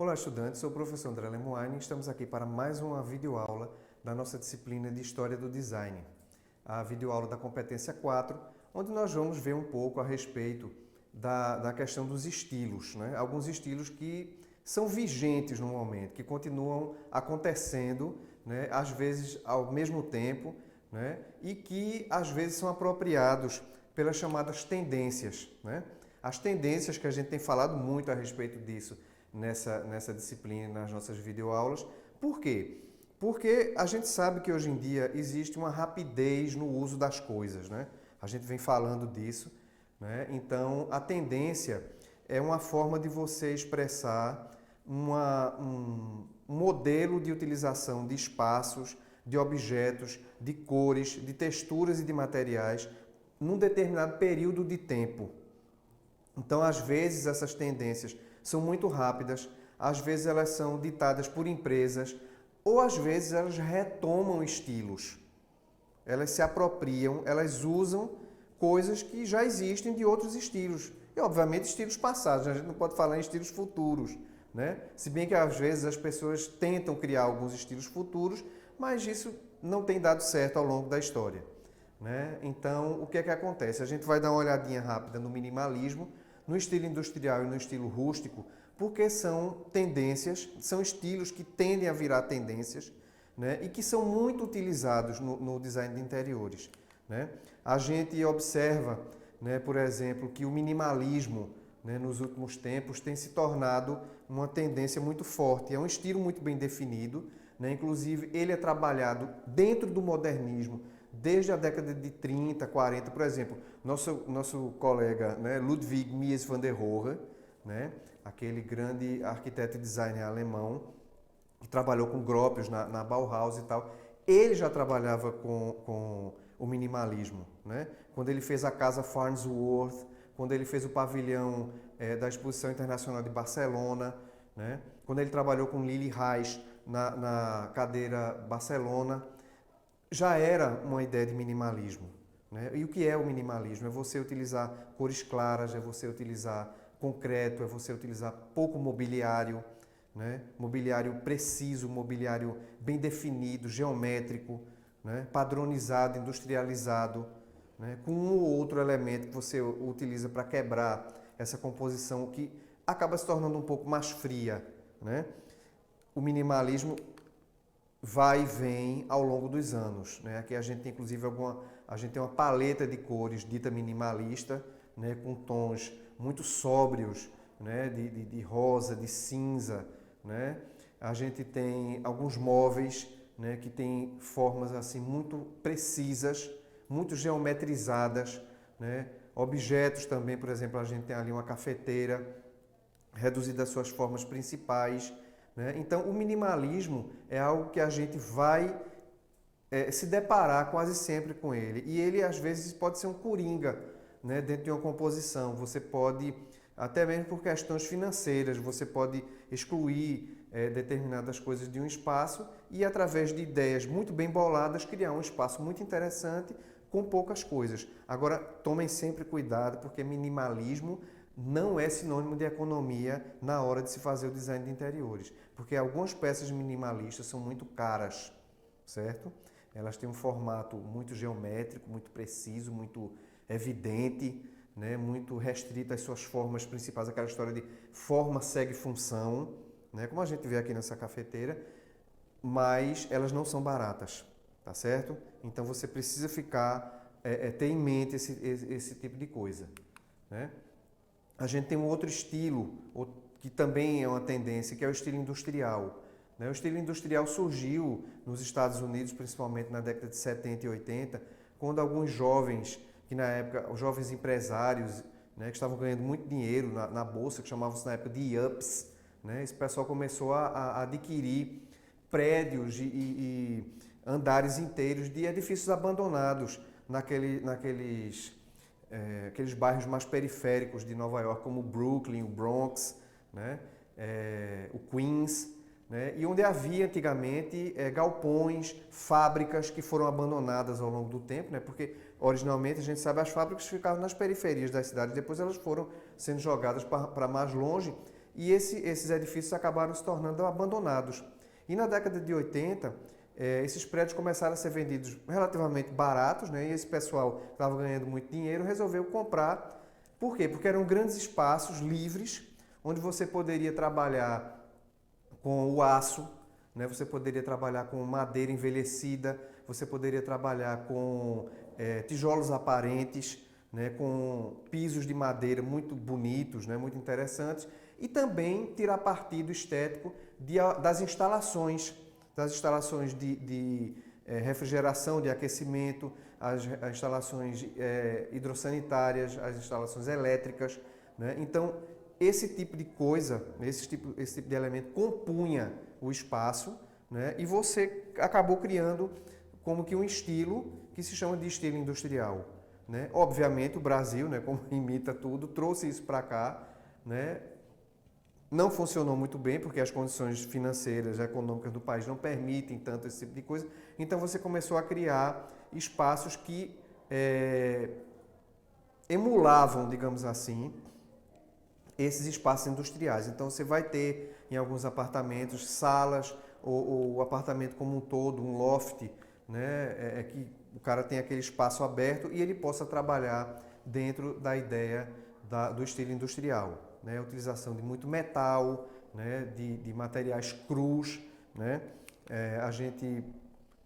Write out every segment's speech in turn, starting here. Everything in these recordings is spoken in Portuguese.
Olá, estudantes. Sou o professor André Lemoine e estamos aqui para mais uma videoaula da nossa disciplina de História do Design, a videoaula da competência 4, onde nós vamos ver um pouco a respeito da questão dos estilos, né? Alguns estilos que são vigentes no momento, que continuam acontecendo, né? Às vezes ao mesmo tempo, né? E que às vezes são apropriados pelas chamadas tendências, né? As tendências que a gente tem falado muito a respeito disso nessa disciplina, nas nossas videoaulas. Por quê? Porque a gente sabe que hoje em dia existe uma rapidez no uso das coisas, né? A gente vem falando disso, né? Então, a tendência é uma forma de você expressar um modelo de utilização de espaços, de objetos, de cores, de texturas e de materiais num determinado período de tempo. Então, às vezes, essas tendências são muito rápidas, às vezes elas são ditadas por empresas, ou às vezes elas retomam estilos. Elas se apropriam, elas usam coisas que já existem de outros estilos. E, obviamente, estilos passados, a gente não pode falar em estilos futuros, né? Se bem que, às vezes, as pessoas tentam criar alguns estilos futuros, mas isso não tem dado certo ao longo da história, né? Então, o que é que acontece? A gente vai dar uma olhadinha rápida no minimalismo, no estilo industrial e no estilo rústico, porque são tendências, são estilos que tendem a virar tendências, né? E que são muito utilizados no design de interiores, né? A gente observa, né, por exemplo, que o minimalismo, né, nos últimos tempos tem se tornado uma tendência muito forte. É um estilo muito bem definido, né? Inclusive, ele é trabalhado dentro do modernismo, desde a década de 30, 40, por exemplo, nosso colega, né, Ludwig Mies van der Rohe, né, aquele grande arquiteto e designer alemão, que trabalhou com Gropius na Bauhaus e tal, ele já trabalhava com o minimalismo, né? Quando ele fez a Casa Farnsworth, quando ele fez o pavilhão da Exposição Internacional de Barcelona, né? Quando ele trabalhou com Lili Reich na cadeira Barcelona, já era uma ideia de minimalismo, né? E o que é o minimalismo? É você utilizar cores claras, é você utilizar concreto, é você utilizar pouco mobiliário, né? Mobiliário preciso, mobiliário bem definido, geométrico, né? Padronizado, industrializado, né? Com um ou outro elemento que você utiliza para quebrar essa composição que acaba se tornando um pouco mais fria, né? O minimalismo vai e vem ao longo dos anos, né? Aqui a gente tem inclusive a gente tem uma paleta de cores dita minimalista, né? Com tons muito sóbrios, né? De rosa, de cinza, né? A gente tem alguns móveis, né? Que têm formas assim muito precisas, muito geometrizadas, né? Objetos também, por exemplo, a gente tem ali uma cafeteira reduzida às suas formas principais, né? Então, o minimalismo é algo que a gente vai se deparar quase sempre com ele. E ele, às vezes, pode ser um coringa, né, dentro de uma composição. Você pode, até mesmo por questões financeiras, você pode excluir determinadas coisas de um espaço e, através de ideias muito bem boladas, criar um espaço muito interessante com poucas coisas. Agora, tomem sempre cuidado, porque minimalismo não é sinônimo de economia na hora de se fazer o design de interiores, porque algumas peças minimalistas são muito caras, certo? Elas têm um formato muito geométrico, muito preciso, muito evidente, né? Muito restrito às suas formas principais, aquela história de forma segue função, né? Como a gente vê aqui nessa cafeteira, mas elas não são baratas, tá certo? Então você precisa ter em mente esse tipo de coisa, né? A gente tem um outro estilo, que também é uma tendência, que é o estilo industrial. O estilo industrial surgiu nos Estados Unidos, principalmente na década de 70 e 80, quando alguns jovens, que na época, os jovens empresários, né, que estavam ganhando muito dinheiro na bolsa, que chamavam-se na época de yups, né, esse pessoal começou a adquirir prédios e andares inteiros de edifícios abandonados aqueles bairros mais periféricos de Nova York, como o Brooklyn, o Bronx, né? O Queens, né? E onde havia antigamente galpões, fábricas que foram abandonadas ao longo do tempo, né? Porque originalmente a gente sabe as fábricas ficavam nas periferias das cidades, depois elas foram sendo jogadas para mais longe e esses edifícios acabaram se tornando abandonados. E na década de 80, esses prédios começaram a ser vendidos relativamente baratos, né? E esse pessoal que estava ganhando muito dinheiro resolveu comprar. Por quê? Porque eram grandes espaços livres, onde você poderia trabalhar com o aço, né? Você poderia trabalhar com madeira envelhecida, você poderia trabalhar com tijolos aparentes, né? Com pisos de madeira muito bonitos, né? Muito interessantes, e também tirar partido estético das instalações de refrigeração, de aquecimento, as instalações hidrossanitárias, as instalações elétricas, né? Então, esse tipo de coisa, esse tipo de elemento compunha o espaço, né? E você acabou criando como que um estilo que se chama de estilo industrial, né? Obviamente o Brasil, né, como imita tudo, trouxe isso para cá, né? Não funcionou muito bem porque as condições financeiras, econômicas do país não permitem tanto esse tipo de coisa. Então você começou a criar espaços que emulavam, digamos assim, esses espaços industriais. Então você vai ter em alguns apartamentos salas ou o apartamento como um todo, um loft, né? Que o cara tem aquele espaço aberto e ele possa trabalhar dentro da ideia do estilo industrial, né? A utilização de muito metal, né? De materiais crus, né? A gente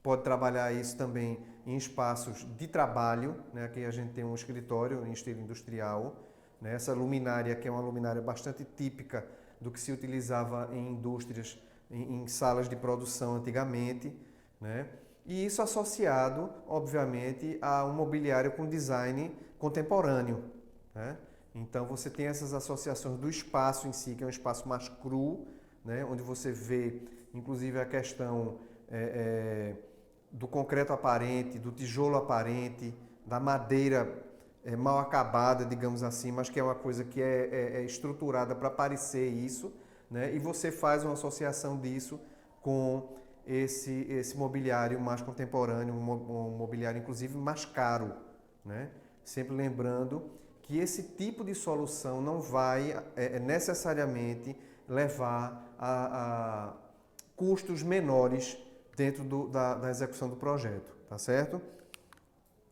pode trabalhar isso também em espaços de trabalho, né? Aqui a gente tem um escritório em estilo industrial, né? Essa luminária, que é uma luminária bastante típica do que se utilizava em indústrias, em salas de produção antigamente, né? E isso associado, obviamente, a um mobiliário com design contemporâneo, né? Então você tem essas associações do espaço em si, que é um espaço mais cru, né? Onde você vê, inclusive, a questão do concreto aparente, do tijolo aparente, da madeira mal acabada, digamos assim, mas que é uma coisa que é estruturada para parecer isso, né? E você faz uma associação disso com esse mobiliário mais contemporâneo, um mobiliário inclusive mais caro, né? Sempre lembrando que esse tipo de solução não vai necessariamente levar a custos menores dentro da execução do projeto, tá certo?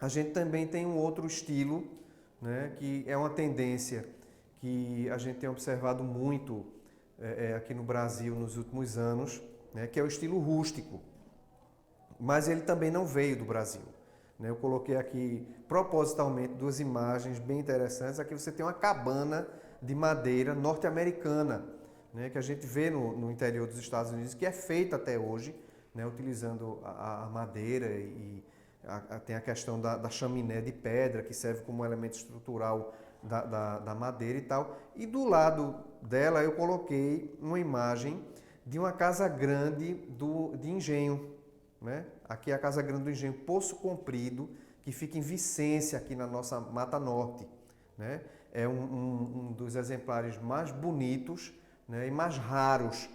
A gente também tem um outro estilo, né, que é uma tendência que a gente tem observado muito aqui no Brasil nos últimos anos, né, que é o estilo rústico. Mas ele também não veio do Brasil, né? Eu coloquei aqui propositalmente duas imagens bem interessantes. Aqui você tem uma cabana de madeira norte-americana, né, que a gente vê no interior dos Estados Unidos, que é feita até hoje, né, utilizando a madeira e tem a questão da chaminé de pedra, que serve como elemento estrutural da madeira e tal. E do lado dela eu coloquei uma imagem de uma casa grande de engenho, né? Aqui é a Casa Grande do Engenho Poço Comprido, que fica em Vicência, aqui na nossa Mata Norte, né? É um dos exemplares mais bonitos, né, e mais raros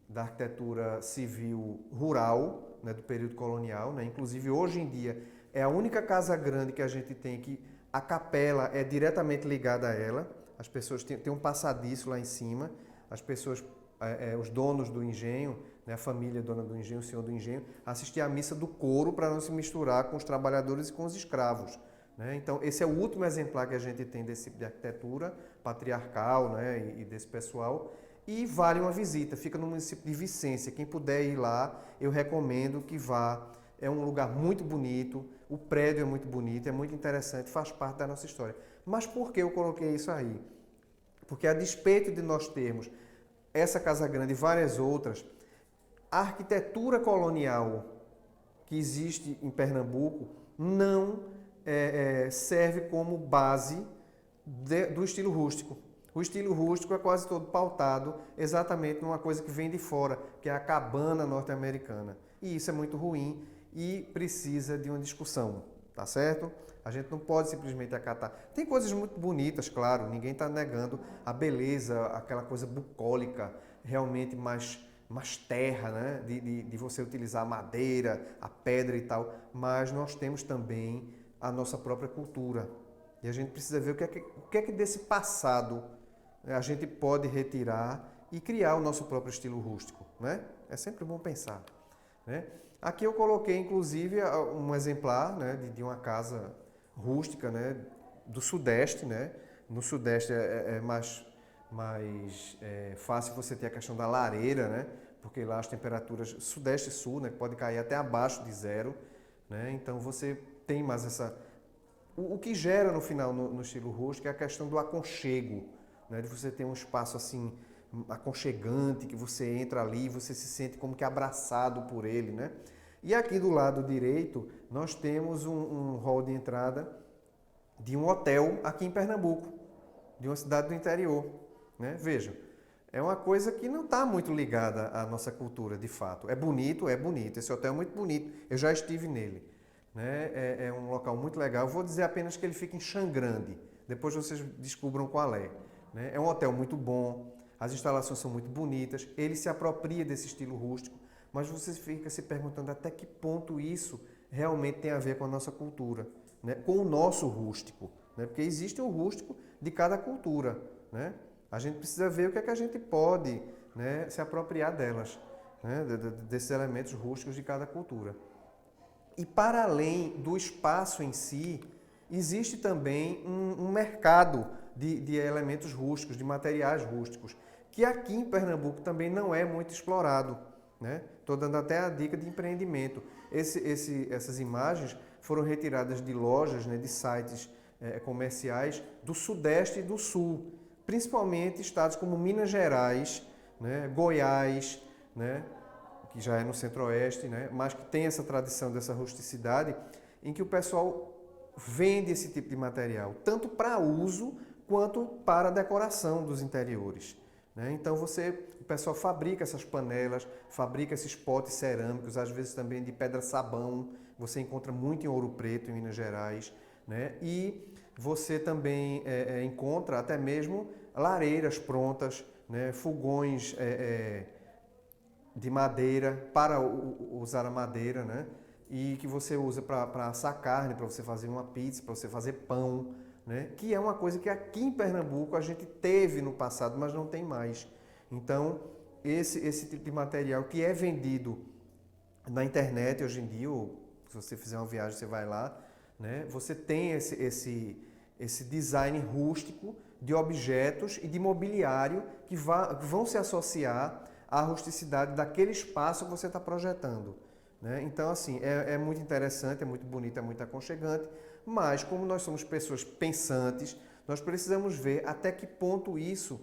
da arquitetura civil rural, né, do período colonial, né? Inclusive, hoje em dia, é a única casa grande que a gente tem que a capela é diretamente ligada a ela. As pessoas têm um passadiço lá em cima, as pessoas, os donos do engenho, né, a família dona do engenho, o senhor do engenho, assistiam à missa do coro para não se misturar com os trabalhadores e com os escravos, né? Então, esse é o último exemplar que a gente tem desse tipo de arquitetura patriarcal, né, e desse pessoal. E vale uma visita, fica no município de Vicência. Quem puder ir lá, eu recomendo que vá. É um lugar muito bonito, o prédio é muito bonito, é muito interessante, faz parte da nossa história. Mas por que eu coloquei isso aí? Porque a despeito de nós termos essa Casa Grande e várias outras, a arquitetura colonial que existe em Pernambuco não serve como base do estilo rústico. O estilo rústico é quase todo pautado exatamente numa coisa que vem de fora, que é a cabana norte-americana. E isso é muito ruim e precisa de uma discussão, tá certo? A gente não pode simplesmente acatar. Tem coisas muito bonitas, claro, ninguém está negando a beleza, aquela coisa bucólica, realmente mais terra, né? De você utilizar a madeira, a pedra e tal, mas nós temos também a nossa própria cultura. E a gente precisa ver o que é que desse passado a gente pode retirar e criar o nosso próprio estilo rústico, né? É sempre bom pensar, né? Aqui eu coloquei, inclusive, um exemplar, né, de uma casa rústica, né, do Sudeste, né? No Sudeste é mais fácil você ter a questão da lareira, né? Porque lá as temperaturas Sudeste e Sul, né, pode cair até abaixo de zero, né? Então você tem mais essa... O que gera no final no estilo rústico é a questão do aconchego, né? De você ter um espaço assim aconchegante, que você entra ali e você se sente como que abraçado por ele, né? E aqui do lado direito nós temos um hall de entrada de um hotel aqui em Pernambuco, de uma cidade do interior, né? Veja, é uma coisa que não está muito ligada à nossa cultura, de fato. É bonito, esse hotel é muito bonito, eu já estive nele, né? É um local muito legal. Eu vou dizer apenas que ele fica em Xangrande, depois vocês descubram qual é, né? É um hotel muito bom, as instalações são muito bonitas, ele se apropria desse estilo rústico, mas você fica se perguntando até que ponto isso realmente tem a ver com a nossa cultura, né? Com o nosso rústico, né? Porque existe o rústico de cada cultura, né? A gente precisa ver o que é que a gente pode, né, se apropriar delas, né, desses elementos rústicos de cada cultura. E para além do espaço em si, existe também um mercado de elementos rústicos, de materiais rústicos, que aqui em Pernambuco também não é muito explorado, né? Estou dando até a dica de empreendimento. Essas imagens foram retiradas de lojas, né, de sites comerciais do Sudeste e do Sul, principalmente estados como Minas Gerais, né, Goiás, né, que já é no Centro-Oeste, né, mas que tem essa tradição dessa rusticidade, em que o pessoal vende esse tipo de material, tanto para uso quanto para decoração dos interiores, né? Então o pessoal fabrica essas panelas, fabrica esses potes cerâmicos, às vezes também de pedra-sabão, você encontra muito em Ouro Preto, em Minas Gerais, né? E você também encontra até mesmo lareiras prontas, né? Fogões de madeira, para usar a madeira, né? E que você usa para assar carne, para você fazer uma pizza, para você fazer pão, né? Que é uma coisa que aqui em Pernambuco a gente teve no passado, mas não tem mais. Então, esse tipo de material que é vendido na internet hoje em dia, ou se você fizer uma viagem, você vai lá, né? Você tem esse design rústico de objetos e de mobiliário que vão se associar à rusticidade daquele espaço que você está projetando, né? Então, assim, é muito interessante, é muito bonito, é muito aconchegante, mas como nós somos pessoas pensantes, nós precisamos ver até que ponto isso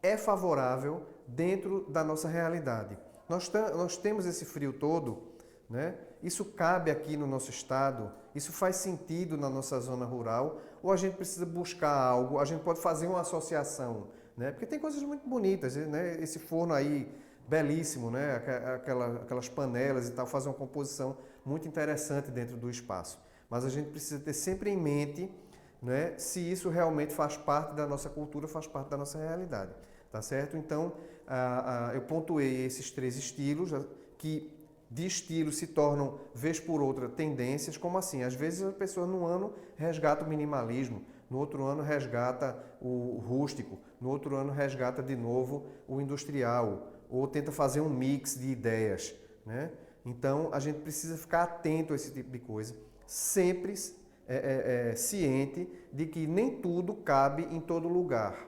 é favorável dentro da nossa realidade. Nós temos esse frio todo, né? Isso cabe aqui no nosso estado? Isso faz sentido na nossa zona rural? Ou a gente precisa buscar algo? A gente pode fazer uma associação, né? Porque tem coisas muito bonitas, né? Esse forno aí, belíssimo, né? Aquelas panelas e tal, faz uma composição muito interessante dentro do espaço. Mas a gente precisa ter sempre em mente, né, se isso realmente faz parte da nossa cultura, faz parte da nossa realidade, tá certo? Então, eu pontuei esses 3 estilos, que de estilo se tornam, vez por outra, tendências, como assim? Às vezes a pessoa no ano resgata o minimalismo, no outro ano resgata o rústico, no outro ano resgata de novo o industrial, ou tenta fazer um mix de ideias, né? Então, a gente precisa ficar atento a esse tipo de coisa, sempre ciente de que nem tudo cabe em todo lugar,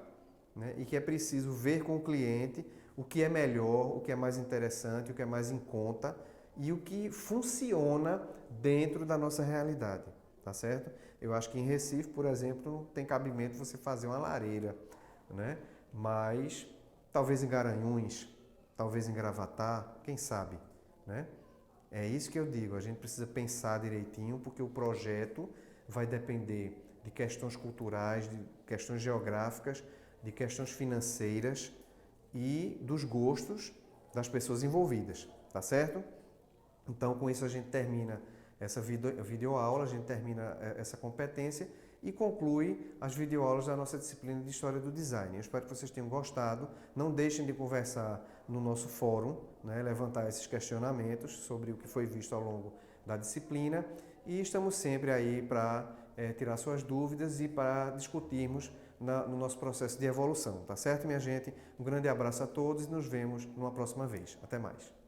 né? E que é preciso ver com o cliente o que é melhor, o que é mais interessante, o que é mais em conta e o que funciona dentro da nossa realidade, tá certo? Eu acho que em Recife, por exemplo, não tem cabimento você fazer uma lareira, né? Mas talvez em Garanhuns, talvez em Gravatá, quem sabe, né? É isso que eu digo, a gente precisa pensar direitinho, porque o projeto vai depender de questões culturais, de questões geográficas, de questões financeiras e dos gostos das pessoas envolvidas, tá certo? Então, com isso a gente termina essa videoaula, a gente termina essa competência e conclui as videoaulas da nossa disciplina de História do Design. Eu espero que vocês tenham gostado. Não deixem de conversar no nosso fórum, né, levantar esses questionamentos sobre o que foi visto ao longo da disciplina. E estamos sempre aí para tirar suas dúvidas e para discutirmos no nosso processo de evolução, tá certo, minha gente? Um grande abraço a todos e nos vemos numa próxima vez. Até mais.